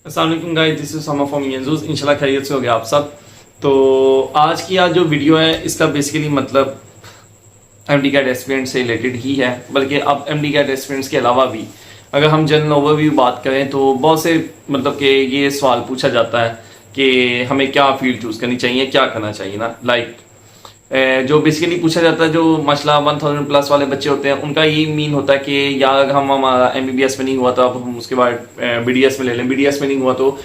अस्सलाम वालेकुम guys, this is समा फ्रॉम यंजूस। इंशाल्लाह खैरियत से हो गया आप सब। तो आज की जो वीडियो है इसका बेसिकली मतलब एमडी कैट एस्पिरेंट से रिलेटेड ही है, बल्कि अब एमडी कैट एस्पिरेंट्स के अलावा भी अगर हम जनरल ओवरव्यू बात करें तो बहुत से मतलब कि ये सवाल पूछा जाता है कि हमें क्या फील्ड चूज़ करनी चाहिए, क्या करना चाहिए ना। लाइक जो बेसिकली पूछा जाता है, जो माशाल्लाह 1000 प्लस वाले बच्चे होते हैं उनका ये मीन होता है कि यार अगर हम हमारा एमबीबीएस में नहीं हुआ तो अब हम उसके बाद बीडीएस में ले लें, बीडीएस में नहीं हुआ तो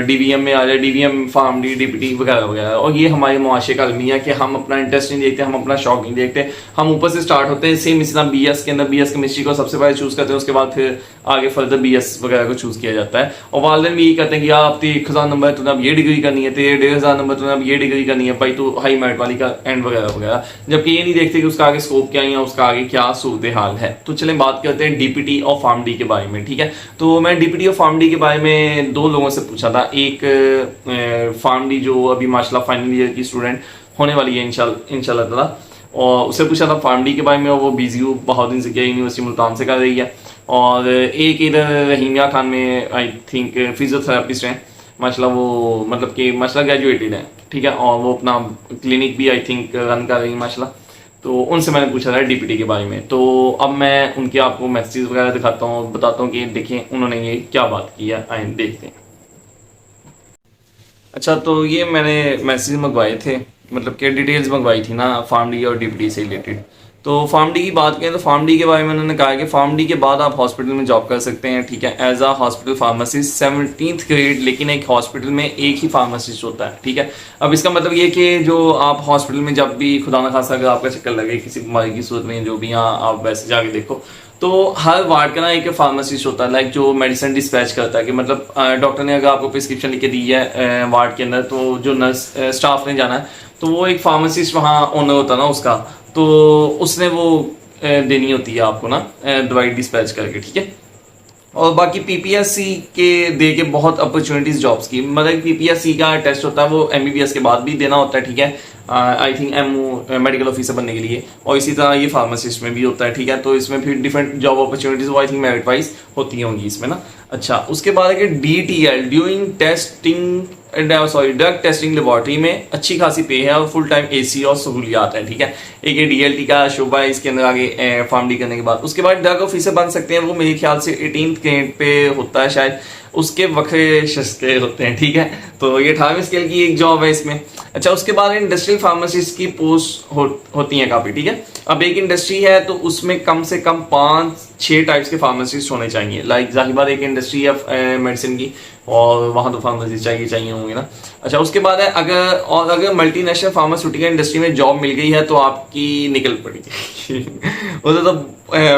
डीवीएम में आ जाए, डीवीएम फार्म डी डीपीटी वगैरह वगैरह। और ये हमारे मुआशरे का अलमिया है कि हम अपना इंटरेस्ट नहीं देखते, हम अपना शौक नहीं देखते, हम ऊपर से स्टार्ट होते हैं। सेम इस तरह बीएस के अंदर बीएस केमिस्ट्री को सबसे पहले चूज करते हैं, उसके बाद फिर आगे फर्दर बीएस वगैरह को चूज किया जाता है। और वालदेन भी यही कहते हैं कि यार अब तो 1000 नंबर तूने अब ये डिग्री करनी है, तेरे 1500 नंबर तूने अब ये डिग्री करनी है भाई, तू हाई मेरिट वाली का एंड वगैरह वगैरह, जबकि ये नहीं देखते कि उसका आगे स्कोप क्या है या उसका आगे क्या सूरत हाल है। तो चलें बात करते हैं डीपीटी और फार्म डी के बारे में, ठीक है। तो मैं डीपीटी और फार्म डी के बारे में दो लोगों से पूछा था। एक फार्म डी जो अभी माशाल्लाह फाइनल ईयर की स्टूडेंट होने वाली है इंशाल्लाह ताला, और उससे पूछा था फार्म डी के बारे में, और वो बीजीयू बहाउद्दीन ज़किया यूनिवर्सिटी मुल्तान से कर रही है। और एक इधर रहीमिया खान में आई थिंक फिजियोथेरेपिस्ट हैं माशाल्लाह, वो मतलब कि माशाल्लाह ग्रेजुएटेड है, ठीक है, और वो अपना क्लिनिक भी आई थिंक रन कर रही है माशाल्लाह। तो उनसे मैंने पूछा था डीपीटी के बारे में। तो अब मैं उनके आपको मैसेज वगैरह दिखाता हूँ, बताता हूँ कि देखें उन्होंने ये क्या बात की है, आए देखते हैं। अच्छा, तो ये मैंने मैसेज मंगवाए थे, मतलब कि डिटेल्स मंगवाई थी ना फार्म डी और डीपीटी से रिलेटेड। तो फार्म डी की बात करें तो फार्म डी के बारे में उन्होंने कहा कि फार्म डी के बाद आप हॉस्पिटल में जॉब कर सकते हैं, ठीक है, as a hospital pharmacist 17th grade, लेकिन एक हॉस्पिटल में एक ही फार्मासिस्ट होता है, ठीक है। अब इसका मतलब ये कि जो आप हॉस्पिटल में जब भी खुदा न खासा अगर आपका चक्कर लगे किसी बीमारी की सूरत में, जो भी यहाँ आप वैसे जाके देखो, तो हर वार्ड का ना एक फार्मासिस्ट होता है, लाइक जो मेडिसिन डिस्पैच करता है कि मतलब डॉक्टर ने अगर आपको प्रिस्क्रिप्शन लिख के दी है वार्ड के अंदर, तो जो नर्स स्टाफ ने जाना है तो वो एक फार्मासिस्ट वहाँ ओनर होता है ना उसका, तो उसने वो देनी होती है आपको ना दवाई डिस्पैच करके, ठीक है। और बाकी पीपीएससी के दे के बहुत अपॉर्चुनिटीज जॉब्स की, मतलब पीपीएससी का टेस्ट होता है वो एमबीबीएस के बाद भी देना होता है, ठीक है, I think MO medical officer बनने के लिए। और इसी तरह ये फार्मासिस्ट में भी होता है, ठीक है। तो इसमें फिर डिफरेंट जॉब अपॉर्चुनिटीज वो आई थिंक मेरिट वाइज होती होंगी इसमें ना। अच्छा, उसके बाद है कि DTL ड्यूइंग testing drug testing laboratory में अच्छी खासी पे है और फुल टाइम एसी और सहूलियात है, ठीक है। एक ये डीएलटी का शोबा है इसके अंदर आगे फार्म डी करने के बाद। उसके बाद ड्रग ऑफिसर बन सकते हैं, वो मेरे ख्याल से 18th ग्रेड पे होता है शायद, उसके वक्रे शस्के होते हैं, ठीक है। तो ये 18वीं स्केल की एक जॉब है इसमें। अच्छा, उसके बाद इंडस्ट्रियल फार्मासिस्ट की पोस्ट होती हैं काफ़ी, ठीक है। अब एक इंडस्ट्री है तो उसमें कम से कम 5-6 टाइप्स के फार्मासिस्ट होने चाहिए। लाइक जाहिर बात एक इंडस्ट्री है मेडिसिन की, और वहाँ तो फार्मासिस्ट चाहिए होंगे ना। अच्छा, उसके बाद है अगर मल्टीनेशनल फार्मास्यूटिकल इंडस्ट्री में जॉब मिल गई है तो आपकी निकल पड़ी उधर तो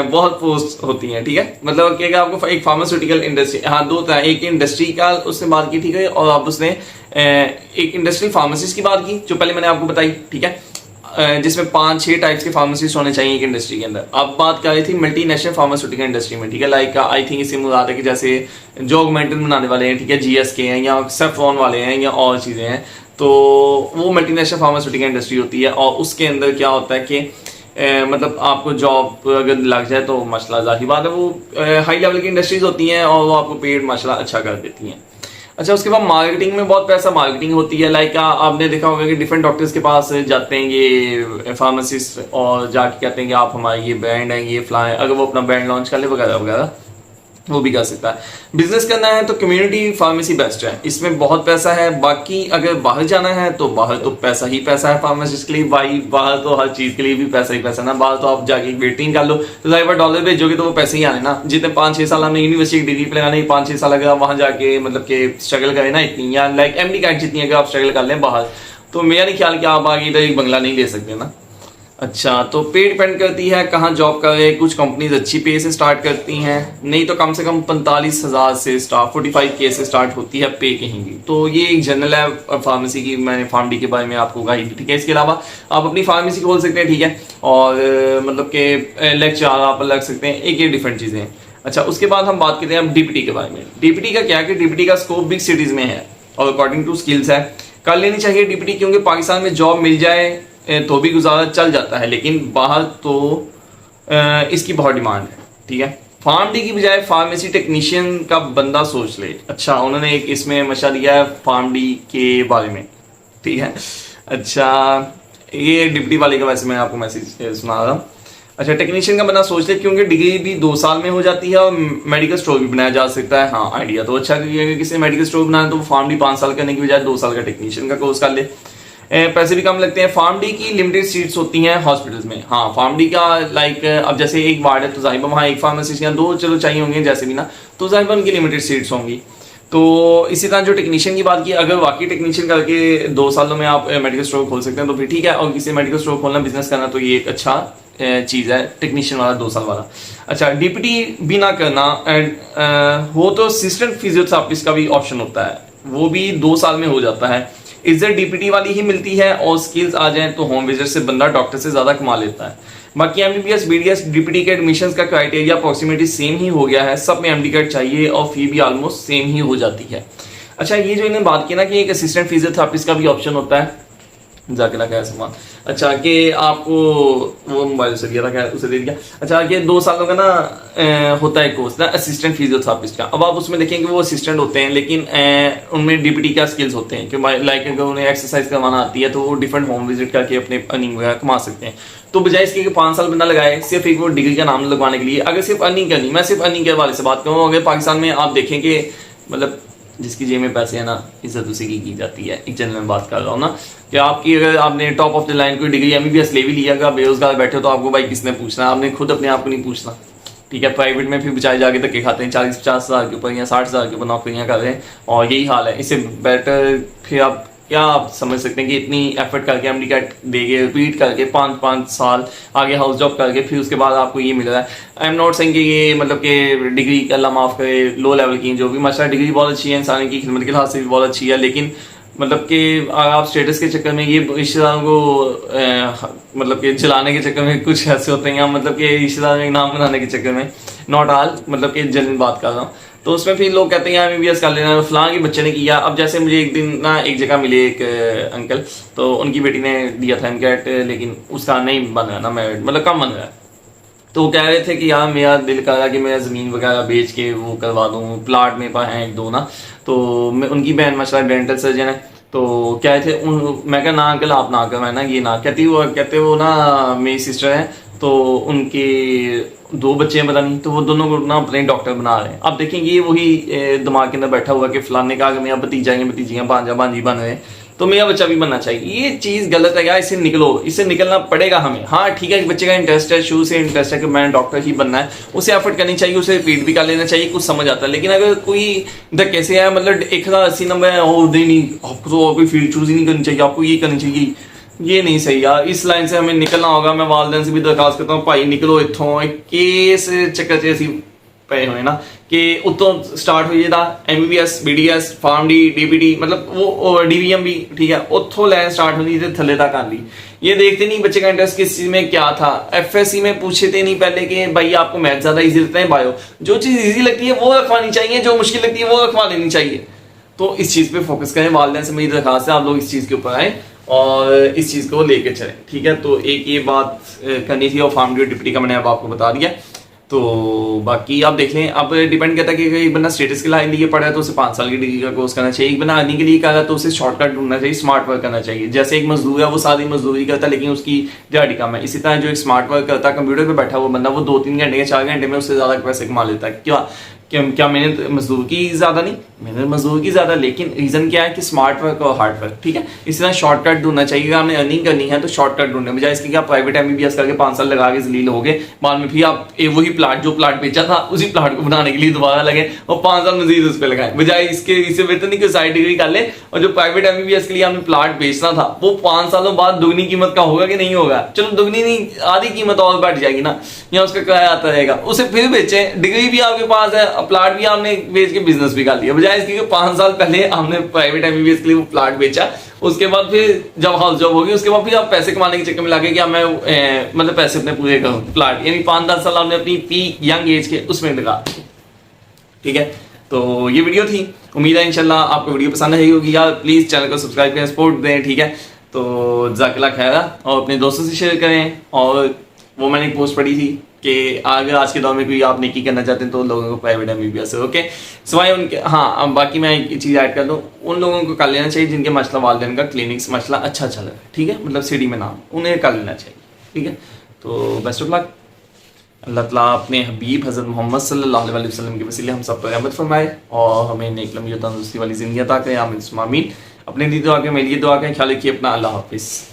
बहुत पोस्ट होती हैं, ठीक है। मतलब कि आपको एक फार्मास्यूटिकल इंडस्ट्री, हाँ दो तरह, एक इंडस्ट्री का उसने बात की, ठीक है, और अब उसने एक इंडस्ट्रियल फार्मासिस्ट की बात की जो पहले मैंने आपको बताई, ठीक है, जिसमें 5-6 टाइप्स के फार्मासिस्ट होने चाहिए एक इंडस्ट्री के अंदर। अब बात कर रही थी मल्टीनेशनल फार्मास्यूटिकल इंडस्ट्री में, ठीक है। लाइक आई थिंक इससे मुराद है कि जैसे जो ऑगमेंटन बनाने वाले हैं, ठीक है, जीएसके हैं या सेफ्रॉन वाले हैं या और चीज़ें हैं, तो वो मल्टीनेशनल फार्मास्यूटिकल इंडस्ट्री होती है। और उसके अंदर क्या होता है कि मतलब आपको जॉब अगर लग जाए तो माशाल्लाह जाहिर बात है वो हाई लेवल की इंडस्ट्रीज होती हैं और वो आपको पेड माशाल्लाह अच्छा कर देती हैं। अच्छा, उसके बाद मार्केटिंग में बहुत पैसा मार्केटिंग होती है। लाइक आपने देखा होगा कि डिफरेंट डॉक्टर्स के पास जाते हैं ये फार्मासिस्ट और जाके कहते हैं कि आप हमारे ये ब्रांड है, ये फ्ला है, अगर वो अपना ब्रांड लॉन्च कर ले वगैरह वगैरह वो भी कर सकता है। बिजनेस करना है तो कम्युनिटी फार्मेसी बेस्ट है, इसमें बहुत पैसा है। बाकी अगर बाहर जाना है तो बाहर तो पैसा ही पैसा है फार्मासिस्ट के लिए भाई, बाहर तो हर चीज के लिए भी पैसा ही पैसा ना। बाहर तो आप जाके वेटिंग कर लो तो जाहिर बात डॉलर भेजोगे तो वो पैसे ही आने ना। जितने 5-6 साल हमने यूनिवर्सिटी की डिग्री पे लगाने, 5-6 साल अगर आप वहां जाके मतलब कि स्ट्रगल करें ना इतनी, या लाइक एमडी कैट जितनी अगर आप स्ट्रगल कर लें बाहर, तो मेरा नहीं ख्याल कि आप आगे इधर एक बंगला नहीं ले सकते ना। अच्छा, तो पे डिपेंड करती है कहाँ जॉब कर रहे हैं। कुछ कंपनीज अच्छी पे से स्टार्ट करती हैं, नहीं तो कम से कम 45,000 से स्टार्ट 45K से स्टार्ट होती है पे कहीं भी। तो ये एक जनरल है फार्मेसी की, मैंने फार्म डी के बारे में आपको कही, ठीक है। इसके अलावा आप अपनी फार्मेसी खोल सकते हैं, ठीक है, और मतलब के लेक्चर आप लग सकते हैं, एक ये डिफरेंट चीज़ें हैं। अच्छा, उसके बाद हम बात करते हैं अब डीपीटी के बारे में। डीपीटी का क्या है कि डीपीटी का स्कोप बिग सिटीज में है और अकॉर्डिंग टू स्किल्स है, कर लेनी चाहिए डीपीटी, क्योंकि पाकिस्तान में जॉब मिल जाए तो भी गुजारा चल जाता है, लेकिन बाहर तो इसकी बहुत डिमांड है, ठीक है। फार्म डी की बजाय फार्मेसी टेक्नीशियन का बंदा सोच ले। अच्छा, उन्होंने एक इसमें मशवरा दिया है फार्म डी के बारे में, ठीक है। अच्छा, ये डिप्टी वाले का वैसे मैं आपको मैसेज सुना रहा हूँ। अच्छा, टेक्नीशियन का बंदा सोच ले, क्योंकि डिग्री भी 2 साल में हो जाती है और मेडिकल स्टोर भी बनाया जा सकता है। हाँ, आइडिया तो अच्छा, क्योंकि अगर किसी मेडिकल स्टोर बनाना तो फार्म डी 5 साल करने की बजाय 2 साल का टेक्नीशियन का कोर्स कर ले। पैसे भी कम लगते हैं। फार्म डी की लिमिटेड सीट्स होती हैं हॉस्पिटल्स में। हाँ, फार्म डी का लाइक अब जैसे एक वार्ड है तो जाहिर वहाँ एक फार्मासिस्ट या 2 चलो चाहिए होंगे जैसे भी ना, तो जाहिर उनकी लिमिटेड सीट्स होंगी। तो इसी तरह जो टेक्नीशियन की बात की, अगर वाकई टेक्नीशियन करके 2 सालों में आप मेडिकल स्टोर खोल सकते हैं तो फिर ठीक है, और किसी मेडिकल स्टोर खोलना बिजनेस करना तो ये एक अच्छा चीज है, टेक्नीशियन वाला 2 साल वाला। अच्छा, डीपीटी भी ना करना हो तो असिस्टेंट फिजियोथेरेपिस्ट का भी ऑप्शन होता है, वो भी 2 साल में हो जाता है। इज्जत डीपीटी वाली ही मिलती है और स्किल्स आ जाए तो होम विजिट से बंदा डॉक्टर से ज्यादा कमा लेता है। बाकी एमबीबीएस बीडीएस डीपीटी के एडमिशन का क्राइटेरिया अप्रोक्सीमेटली सेम ही हो गया है, सब में एमडी कार्ड चाहिए और फी भी ऑलमोस्ट सेम ही हो जाती है। अच्छा, ये जो इन्होंने बात की ना कि एक असिस्टेंट फिजियोथेरेपिस्ट का भी ऑप्शन होता है, जाके लगा है सामान। अच्छा, कि आपको वो मोबाइल से दिया था, उसे दे दिया। अच्छा, कि 2 सालों का ना होता है कोर्स ना असिस्टेंट फिजियोथेरेपिस्ट का। अब आप उसमें देखेंगे वो असिस्टेंट होते हैं, लेकिन उनमें डीपीटी का स्किल्स होते हैं कि लाइक अगर उन्हें एक्सरसाइज करवाना आती है तो वो डिफरेंट होम विजिट करके अपने अर्निंग वगैरह कमा सकते हैं। तो बजाय इसके 5 साल बंदा लगाए सिर्फ एक वो डिग्री का नाम लगवाने के लिए, अगर सिर्फ अर्निंग करनी, मैं सिर्फ अर्निंग के हवाले से बात करूँ, अगर पाकिस्तान में आप देखेंगे मतलब जिसकी जेब में पैसे है ना, इज्जत उसी की जाती है। एक जनरल में बात कर रहा हूँ ना, कि आपकी अगर आपने टॉप ऑफ द लाइन कोई डिग्री एमबीबीएस ले भी लिया, अगर आप बेरोजगार बैठे हो तो आपको भाई किसने पूछना, आपने खुद अपने आप को नहीं पूछना, ठीक है। प्राइवेट में फिर बेचारे जाके धक्के खाते हैं 40-50 हज़ार के ऊपर या 60 हज़ार के ऊपर नौकरियां कर रहे हैं, और यही हाल है। इससे बेटर फिर आप क्या आप समझ सकते हैं कि इतनी एफर्ट करके एमडी कैट देके रिपीट करके 5-5 साल आगे हाउस जॉब करके फिर उसके बाद आपको ये मिल रहा है। आई एम नॉट सेइंग कि ये मतलब कि डिग्री अल्लाह माफ करे लो लेवल की जो भी मसला, डिग्री बहुत अच्छी है, इंसान की खिदमत के लिहाज से भी बहुत अच्छी है, लेकिन मतलब कि आप स्टेटस के चक्कर में ये रिश्तेदारों को मतलब कि जलाने के चक्कर में कुछ ऐसे होते हैं, मतलब कि रिश्तेदारों में नाम बनाने के चक्कर में, नॉट ऑल, मतलब कि जनरल बात कर रहा हूँ, तो उसमें फिर लोग कहते हैं एमबीबीएस कर लेना, फलां के बच्चे ने किया। अब जैसे मुझे एक दिन ना एक जगह मिले एक अंकल, तो उनकी बेटी ने दिया था एमकेट, लेकिन उसका नहीं बन रहा ना मेरिट, मतलब कम बन रहा है। तो वो कह रहे थे कि यार मेरा दिल कर रहा कि मैं ज़मीन वगैरह बेच के वो करवा दूँ, प्लाट में पास हैं 1-2 ना। तो उनकी बहन माशाल्लाह डेंटल सर्जन है, तो क्या थे मैं कहा ना अंकल आप ना कर, मैं ना ये ना कहते वो ना मेरी सिस्टर है, तो उनके 2 बच्चे हैं पता नहीं, तो वो दोनों को ना अपने डॉक्टर बना रहे हैं। अब देखेंगे ये वही दिमाग के अंदर बैठा हुआ कि फलाने का मेरा भतीजा या भतीजियां भांजा भांजी बन रहे हैं तो मेरा बच्चा भी बनना चाहिए। ये चीज गलत है यार, इससे निकलो, इससे निकलना पड़ेगा हमें। हाँ ठीक है, बच्चे का इंटरेस्ट है, शुरू से इंटरेस्ट है कि मैंने डॉक्टर ही बनना है, उसे एफर्ट करनी चाहिए, उसे रिपीट भी कर लेना चाहिए, कुछ समझ आता है। लेकिन अगर कोई कैसे है मतलब 1080 नंबर है और नहीं आपको तो और कोई फील्ड चूज ही नहीं करनी चाहिए, आपको ये करनी चाहिए, ये नहीं सही यार। इस लाइन से हमें निकलना होगा। मैं वालदेन से भी दरखास्त करता हूँ भाई निकलो इतों, केस चक्कर से असी पे हुए ना कि उतों स्टार्ट हो जाता MBBS BDS pharm D DPT, मतलब वो डीवीएम भी ठीक है, उतों लाइन स्टार्ट होनी थी थले तक आनी। ये देखते नहीं बच्चे का इंटरेस्ट किस चीज में क्या था। एफएससी में पूछे थे नहीं पहले कि भाई आपको मैथ ज्यादा इजी लगता है बायो, जो चीज इजी लगती है वो रखवानी चाहिए, जो मुश्किल लगती है वो रखवा लेनी चाहिए। तो इस चीज पे फोकस करें। वालदेन से मेरी दरखास्त है आप लोग इस चीज के ऊपर आए और इस चीज को लेके चलें, ठीक है। तो एक ये बात करनी थी और फार्म डी डिप्टी का मैंने अब आपको बता दिया। तो बाकी आप देख लें, अब डिपेंड करता है कि एक बंदा स्टेटस के लिए पढ़ा है तो उसे 5 साल की डिग्री का कोर्स करना चाहिए, एक बंदा अर्निंग के लिए कर रहा है तो उसे शॉर्टकट ढूंढना चाहिए, स्मार्ट वर्क करना चाहिए। जैसे एक मजदूर है वो सारी मजदूरी करता है लेकिन उसकी दिहाड़ी कम है, इसी तरह जो एक स्मार्ट वर्क करता है कंप्यूटर पर बैठा हुआ बंदा वो 2-3 घंटे या 4 घंटे में उससे ज्यादा पैसे कमा लेता है। क्या मेहनत मजदूर की ज्यादा नहीं, मेहनत मजदूर की ज्यादा, लेकिन रीजन क्या है कि स्मार्ट वर्क और हार्ड वर्क, ठीक है। इस तरह शॉर्टकट ढूंढना चाहिए। अगर आपने अर्निंग करनी है तो शॉर्टकट ढूंढने बजाय इसके कि आप प्राइवेट एमबीबीएस करके 5 साल लगा के जलील हो गए, बाद में फिर आप वही प्लाट जो प्लाट बेचा था उसी प्लाट को बनाने के लिए दोबारा लगे और 5 साल मजीद उस पर लगाए, बजाय इससे बेहतर नहीं कि साइड डिग्री कर ले और जो प्राइवेट एमबीबीएस के लिए आपने प्लाट बेचना था वो 5 सालों बाद दुगनी कीमत का होगा कि नहीं होगा, चलो दुगनी नहीं आधी कीमत और बढ़ जाएगी ना, या उसका किराया आता रहेगा, उसे फिर बेचे, डिग्री भी आपके पास है, प्लाट भी आपने बेच के बिजनेस भी कर लिया, बजाय इसके 5 साल पहले हमने प्राइवेट एमबीबीएस के लिए वो प्लाट बेचा, उसके बाद फिर जब हाउस जॉब होगी उसके बाद फिर आप पैसे कमाने के चक्कर में लगे कि मैं मतलब पैसे अपने पूरे करूं, प्लाट यानी 5-10 साल आपने अपनी पीक यंग एज के उसमें लगा, ठीक है। तो ये वीडियो थी, उम्मीद है इंशाल्लाह आपको वीडियो पसंद आई होगी। यार प्लीज चैनल को सब्सक्राइब करें, सपोर्ट दें, ठीक है। तो जज़ाकल्लाह खैर, और अपने दोस्तों से शेयर करें। और वो मैंने एक पोस्ट पढ़ी थी कि अगर आज के दौर में कोई आप नेकी करना चाहते हैं तो लोगों को प्राइवेट MBBS है। ओके, सिवाय उनके, हाँ अब बाकी मैं एक चीज़ ऐड कर दूँ, उन लोगों को कर लेना चाहिए जिनके माशाल्लाह वालिदैन का क्लिनिक्स माशाल्लाह अच्छा चल रहा है, ठीक है, मतलब सिटी में नाम, उन्हें कर लेना चाहिए, ठीक है। तो बेस्ट ऑफ लक, अल्लाह ताला अपने हबीब हज़रत मोहम्मद सल्लल्लाहु अलैहि वसल्लम के वसीले हम सब पर रहमत फरमाए और हमें नेक लम्बी और तंदुरुस्ती वाली ज़िंदगी अता करे, आमीन सुम्मा आमीन। अपने लिए दुआ करें, मेरे लिए दुआ करें, ख्याल रखिए अपना, अल्लाह हाफिज़।